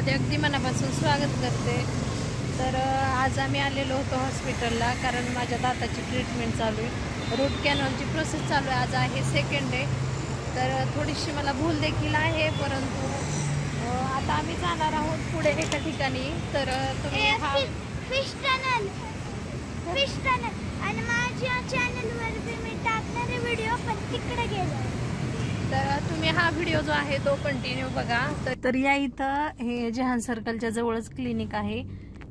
व्हिडिओमध्ये अगदी मनापासून स्वागत करते। तर आज आम्ही आलेलो होतो हॉस्पिटलला, कारण माझ्या दाताची ट्रीटमेंट चालू आहे, रूट कॅनलची प्रोसेस चालू आहे। आज आहे सेकंड डे, तर थोडीशी मला भूल देखील आहे, परंतु आता आम्ही जाणार आहोत पुढे एका ठिकाणी। तर तुम्ही हा फिश टनल आणि माझ्या चॅनलवर मी टाकणारे व्हिडिओ पण तिकडे गेले, तर तुम्ही हा व्हिडिओ जो आहे तो कंटिन्यू बघा। तर या इथं हे जहान सर्कलच्या जवळच क्लिनिक आहे।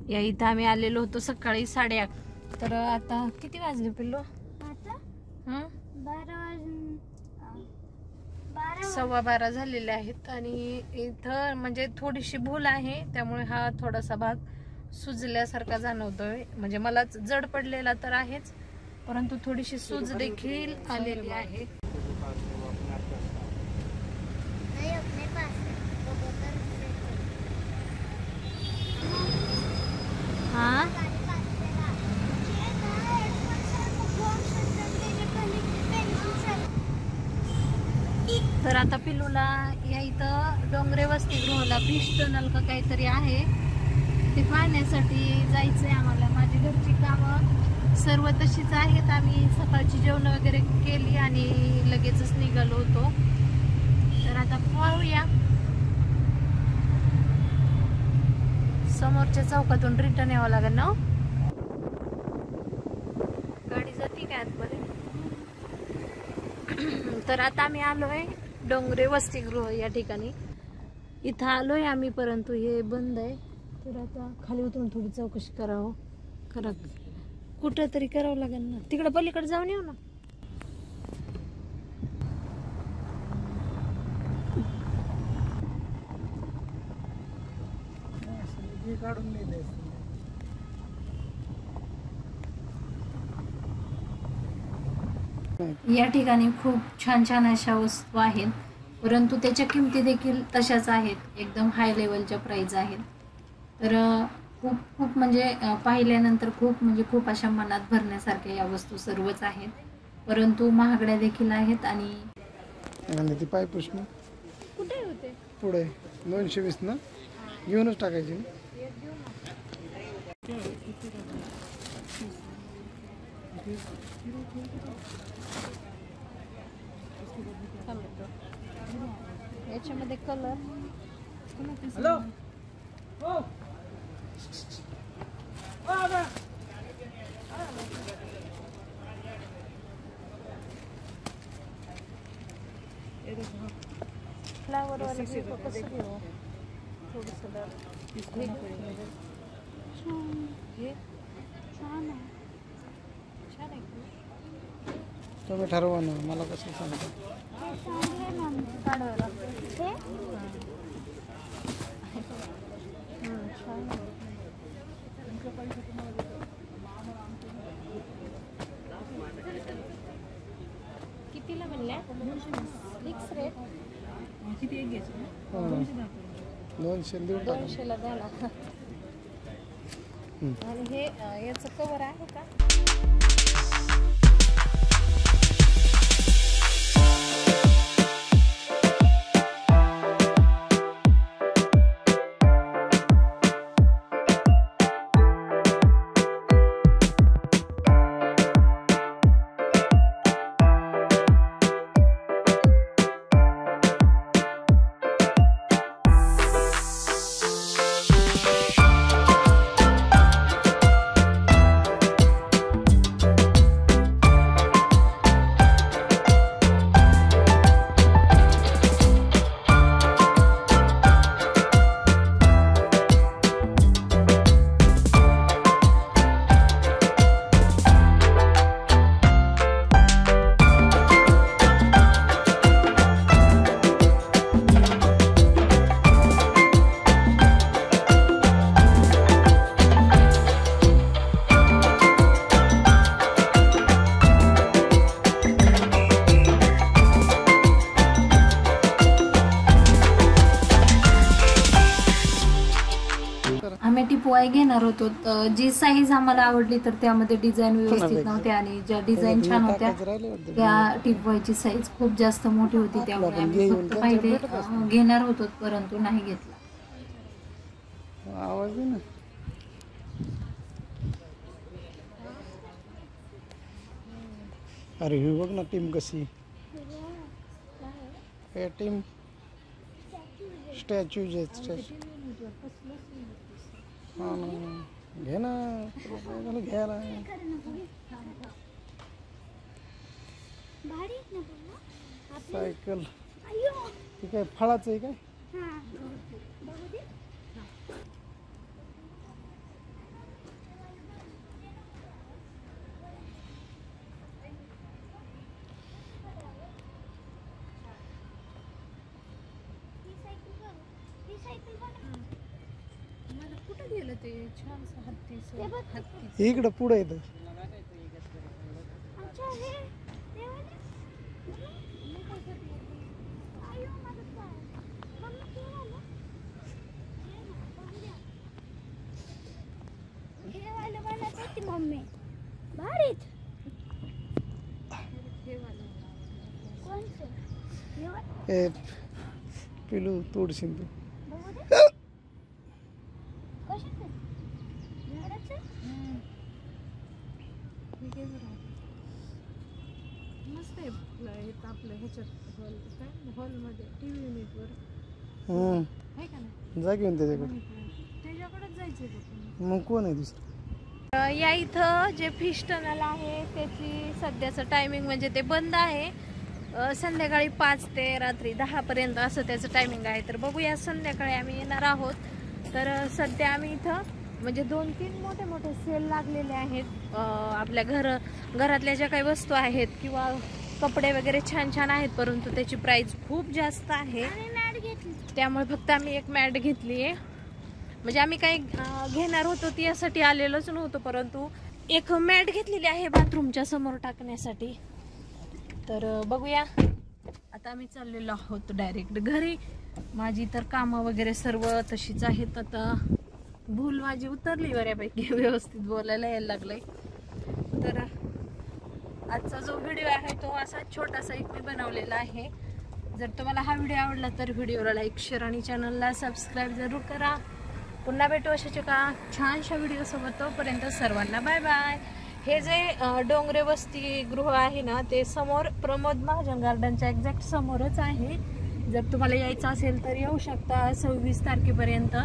या इथं आम्ही आलेलो होतो सकाळी 8:30। तर आता किती वाजले पिल्लो? आता 12:15 झालेले आहेत। आणि इथं म्हणजे थोडीशी भूल आहे, त्यामुळे हा थोडासा भाग सुजल्यासारखा जाणवतोय। म्हणजे मला जड पडलेला तर आहेच, परंतु थोडीशी सूज देखील आलेली आहे। हाँ तर आता पिल्लूला या इथं डोंगरे वसतिगृहाला फिश टनल का काहीतरी आहे ते पाहण्यासाठी जायचंय आम्हाला। माझी घरची कामं सर्व तशीच आहेत। आम्ही सकाळची जेवण वगैरे केली आणि लगेचच निघालो होतो। तर आता पाहूया, समोरच्या चौकातून रिटर्न यावं लागेल ना। गाडी जाते काय आतमध्ये? तर आता आम्ही आलोय डोंगरे वसतिगृह या ठिकाणी। इथं आलोय आम्ही, परंतु हे बंद आहे। तर आता खाली उतरून थोडी चौकशी करावं, कुठं तरी करावं लागेल ना। तिकडे पलीकडे जाऊन येऊ ना। या ठिकाणी खूप छान छान अशा वस्तू आहेत, परंतु त्याच्या किमती देखील तशाच आहेत, एकदम हाय लेवलच्या प्राइस आहेत। तर खूप म्हणजे पाहिल्यानंतर खूप अशा मनात भरण्यासारख्या या वस्तू सर्वच आहेत, परंतु महागड्या देखील आहेत। आणि पाय प्रश्न कुठे होते पुढे 220 ना, घेऊनच टाकायची। याच्यामध्ये कलर हॅलो हो फ्लावर वाले कसं घेऊ? थोडंसं हे छान आहे तुम्ही ठरवा ना, मला कसं सांगता काढायला। कितीला म्हणल्या? फिक्स रेट किती? एक घ्यायचं 200 ला द्यायला। आणि हे याचं कवर आहे का? आम्ही टिपवाय घेणार होतो, जी साईज आम्हाला आवडली तर त्यामध्ये डिझाईन व्यवस्थित नव्हते, आणि ज्या डिझाईन छान होत्या त्या टिपवायची साईज खूप जास्त मोठी होती, त्यामुळे आम्ही फक्त पहिले घेणार होतो परंतु नाही घेतला। आवाज दे ना. अरे ही बघ ना टीम कशी. हे टीम स्टॅच्यू हा ना. घे ना घ्यायला. भारी आहेत ना बाबा. सायकल अय्यो. हे काय फळाचं आहे काय? हा. बघू दे. ही सायकल बघ. मला कुठं गेलं ते छान ते बघ. हत्ती. इकडं पुढे येतं. अच्छा हे ते वाले. अय्यो माझं पाय. मम्मी ते वालं. हे वालं मला देते मम्मी. भारीत. कोणचं? हे वालं. ए पिलू तोडशील तू. बघू दे. कशाचं? झाडाचं? मस्त आहे आपलं ह्याच्यात हॉल काय हॉलमध्ये टीव्ही युनिटवर आहे का नाही. जा घेऊन त्याच्याकडे. त्याच्याकडेच जायचंय. मग कोण आहे दुसरं? या इथं जे फिश टनल आहे त्याची सध्याचं टायमिंग म्हणजे ते बंद आहे. संध्याकाळी 5 ते रात्री 10 पर्यंत असं त्याचं टायमिंग आहे. तर बघूया संध्याकाळी आम्ही येणार आहोत. तर सध्या आम्ही इथं म्हणजे 2-3 मोठे मोठे सेल लागलेले आहेत. आपल्या घरातल्या ज्या काही वस्तू आहेत किंवा कपडे वगैरे छान छान आहेत, परंतु त्याची प्राइस खूप जास्त आहे. आम्ही मॅट घेतली. त्यामुळे फक्त आम्ही एक मॅट घेतली आहे. म्हणजे आम्ही काही घेणार होतो ती यासाठी आलेलोच नव्हतो, परंतु एक मॅट घेतलेली आहे बाथरूमच्या समोर टाकण्यासाठी. तर बघूया आता आम्ही चाललेलो आहोत डायरेक्ट घरी. माझी तर कामं वगैरे सर्व तशीच आहेत. आता भूल माझी उतरली बऱ्यापैकी, व्यवस्थित बोलायला यायला लागलंय. तर आजचा जो व्हिडिओ आहे तो असा छोटासा एक मी बनवलेला आहे. जर तुम्हाला हा व्हिडिओ आवडला तर व्हिडिओला लाईक, शेअर आणि चॅनलला सबस्क्राईब जरूर करा. पुन्हा भेटू अशाच एका छानशा व्हिडिओसोबत. तोपर्यंत सर्वांना बाय बाय. हे जे डोंगरे वसतिगृह आहे ना ते समोर प्रमोद महाजन गार्डनच्या एक्झॅक्ट समोरच आहे. जर तुम्हाला यायचं असेल तर येऊ शकता. 26 तारखेपर्यंत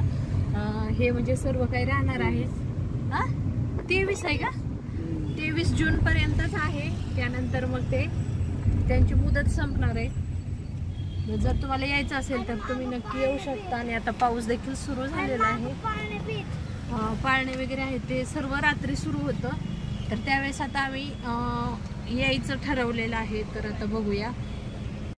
हे म्हणजे सर्व काही राहणार आहे. 23 आहे का? 23 जून पर्यंतच आहे. त्यानंतर मग ते त्यांची मुदत संपणार आहे. जर तुम्हाला यायचं असेल तर तुम्ही नक्की येऊ शकता. आणि आता पाऊस देखील सुरू झालेला आहे. पाळणे वगैरे आहेत ते सर्व रात्री सुरू होतं. तर त्यावेळेस आता आम्ही यायचं ठरवलेलं आहे. तर आता बघूया.